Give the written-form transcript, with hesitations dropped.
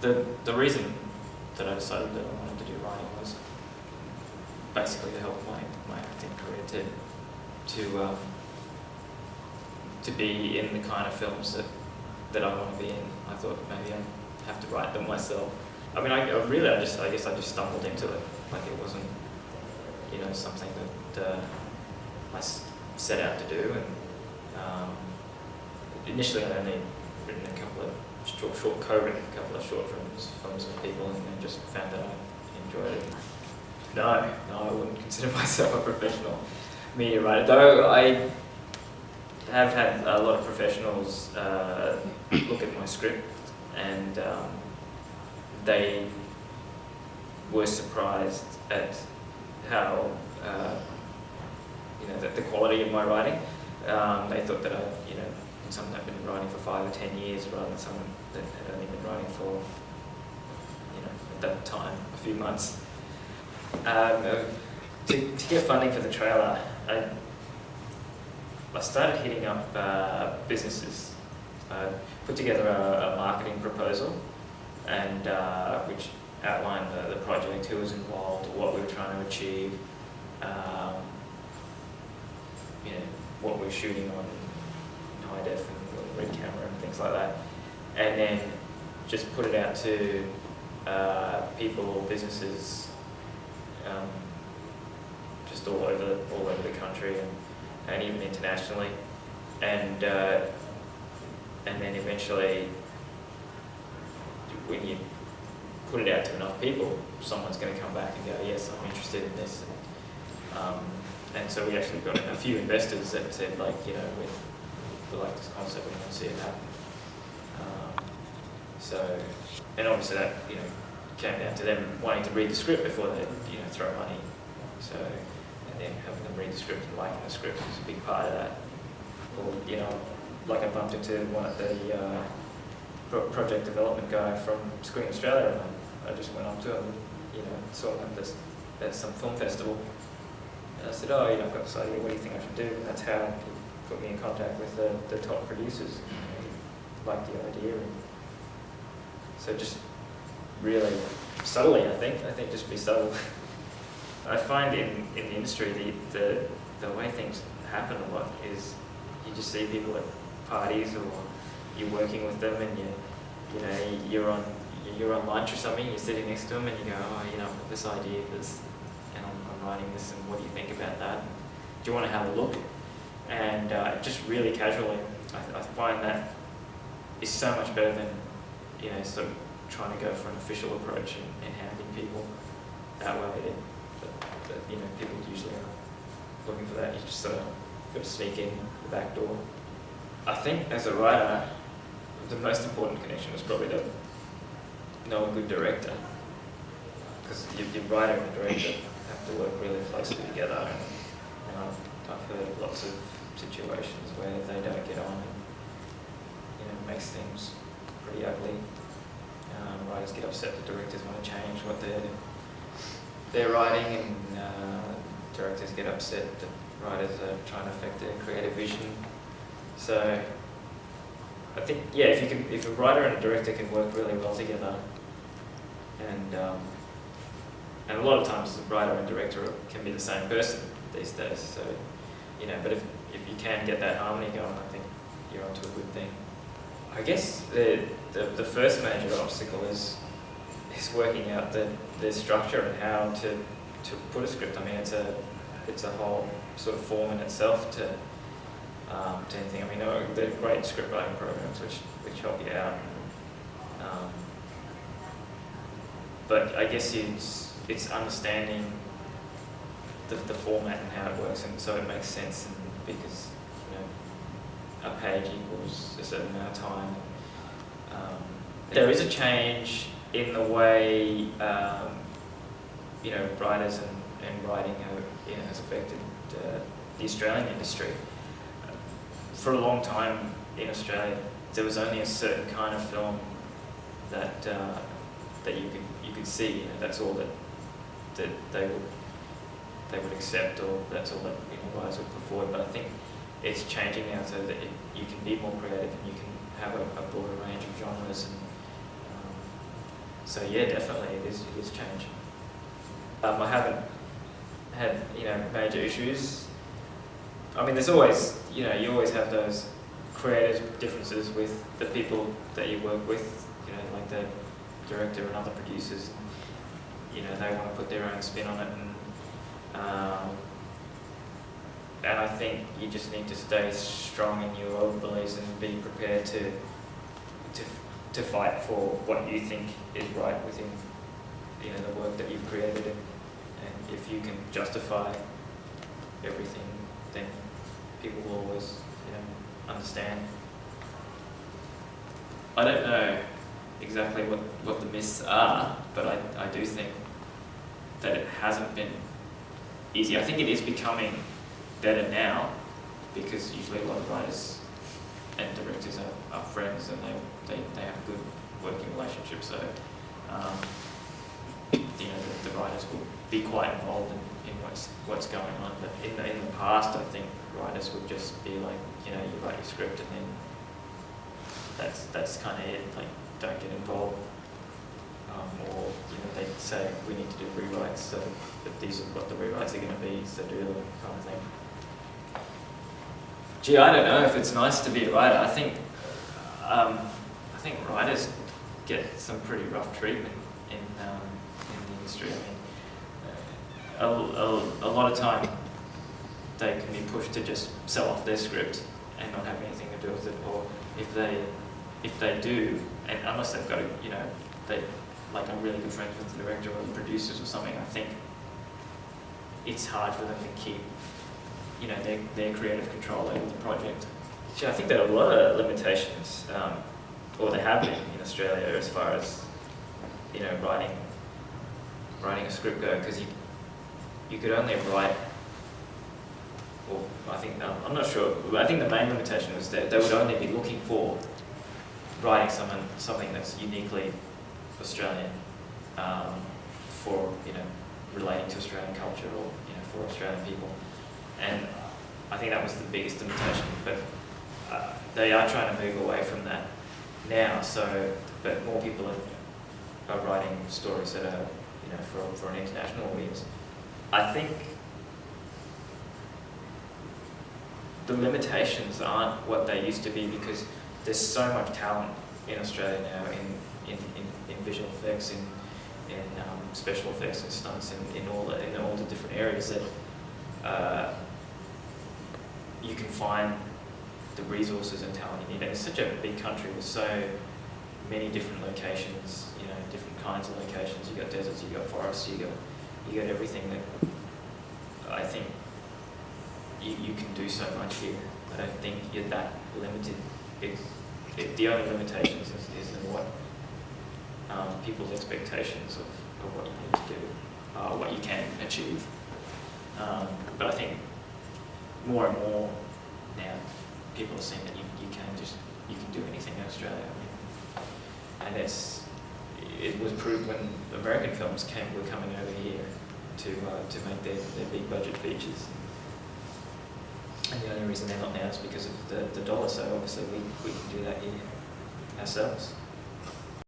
The reason that I decided that I wanted to do writing was basically to help my acting career to be in the kind of films that I want to be in. I thought maybe I'd have to write them myself. I mean, I guess I just stumbled into it. Like it wasn't, something that I set out to do. And initially, I'd only written a couple of co-written a couple of short films with people, and then just found that I enjoyed it. No, I wouldn't consider myself a professional media writer, though I have had a lot of professionals look at my script, and they were surprised at how, the quality of my writing. They thought that someone had been writing for 5 or 10 years rather than someone that had only been writing for, at that time, a few months. To get funding for the trailer, I started hitting up businesses. I put together a marketing proposal, and which outlined the project, who was involved, what we were trying to achieve, what we were shooting on high def and red camera and things like that, and then just put it out to people, businesses, just all over the country and even internationally, and then eventually, when you put it out to enough people, someone's going to come back and go, yes, I'm interested in this. And so we actually got a few investors that said, we like this concept, we want to see it happen. And obviously that came down to them wanting to read the script before they throw money. So, and then having them read the script and liking the script was a big part of that. Or I bumped into the project development guy from Screen Australia, and I just went up to him, saw him at some film festival. And I said, I've got this idea, what do you think I should do? And that's how he put me in contact with the top producers. He liked the idea. And so just really subtly, I think just be subtle. I find in the industry, the way things happen a lot is you just see people at parties, or you're working with them, and you're on lunch or something, you're sitting next to them, and you go, I've got this idea for this, and I'm writing this, and what do you think about that? Do you want to have a look? And just really casually, I find that is so much better than sort of trying to go for an official approach and handing people that way. People usually are looking for that. You just sort of got to sneak in the back door. I think as a writer, the most important connection is probably to know a good director, because your writer and director have to work really closely together. And I've heard of lots of situations where they don't get on, and it makes things pretty ugly. Writers get upset that directors want to change what they're writing, and directors get upset that writers are trying to affect their creative vision. So I think, if a writer and a director can work really well together, and a lot of times the writer and director can be the same person these days. So but if you can get that harmony going, I think you're onto a good thing. I guess the first major obstacle is working out the structure and how to put a script. I mean, it's a whole sort of form in itself to anything. I mean, there are great script writing programs which help you out. But I guess it's understanding the format and how it works, and so it makes sense, and because a page equals a certain amount of time. There is a change in the way writers and writing has affected the Australian industry. For a long time in Australia, there was only a certain kind of film that you could see. That's all that they would accept, or that's all that writers would put forward. But I think it's changing now so that you can be more creative, and you can have a broader range of genres, So yeah, definitely it is change. I haven't had major issues. I mean, there's always you always have those creative differences with the people that you work with. Like the director and other producers. They want to put their own spin on it, and I think you just need to stay strong in your own beliefs and be prepared to fight for what you think is right within the work that you've created, and if you can justify everything, then people will always understand. I don't know exactly what the myths are, but I do think that it hasn't been easy. I think it is becoming better now, because usually a lot of writers and directors are friends, and they have good working relationships, so the writers will be quite involved in what's going on. But in the past, I think writers would just be like, you write your script and then that's kind of it. Like, don't get involved, or they say we need to do rewrites, so but these are what the rewrites are going to be, so do them, kind of thing. Gee, I don't know if it's nice to be a writer. I think writers get some pretty rough treatment in the industry. I mean, a lot of time they can be pushed to just sell off their script and not have anything to do with it, or if they do, and unless they've got they like are really good friends with the director or the producers or something, I think it's hard for them to keep their creative control over the project. Gee, I think there are a lot of limitations, or there have been in Australia, as far as writing a script go, because you could only write, or I'm not sure, but I think the main limitation was that they would only be looking for writing something that's uniquely Australian, for relating to Australian culture, or for Australian people, and I think that was the biggest limitation. But they are trying to move away from that now. So, but more people are writing stories that are for an international audience. I think the limitations aren't what they used to be, because there's so much talent in Australia now in visual effects, in special effects and stunts, in all the different areas that you can find the resources and talent you need. And it's such a big country with so many different locations, different kinds of locations. You got deserts, you got forests, you got everything that I think you can do so much here. I don't think you're that limited. The only limitations is in what people's expectations of what you need to do, what you can achieve. But I think more and more now, people are seeing that you can do anything in Australia. I mean, and it was proved when American films were coming over here to make their big budget features. And the only reason they're not now is because of the dollar. So obviously we can do that here ourselves.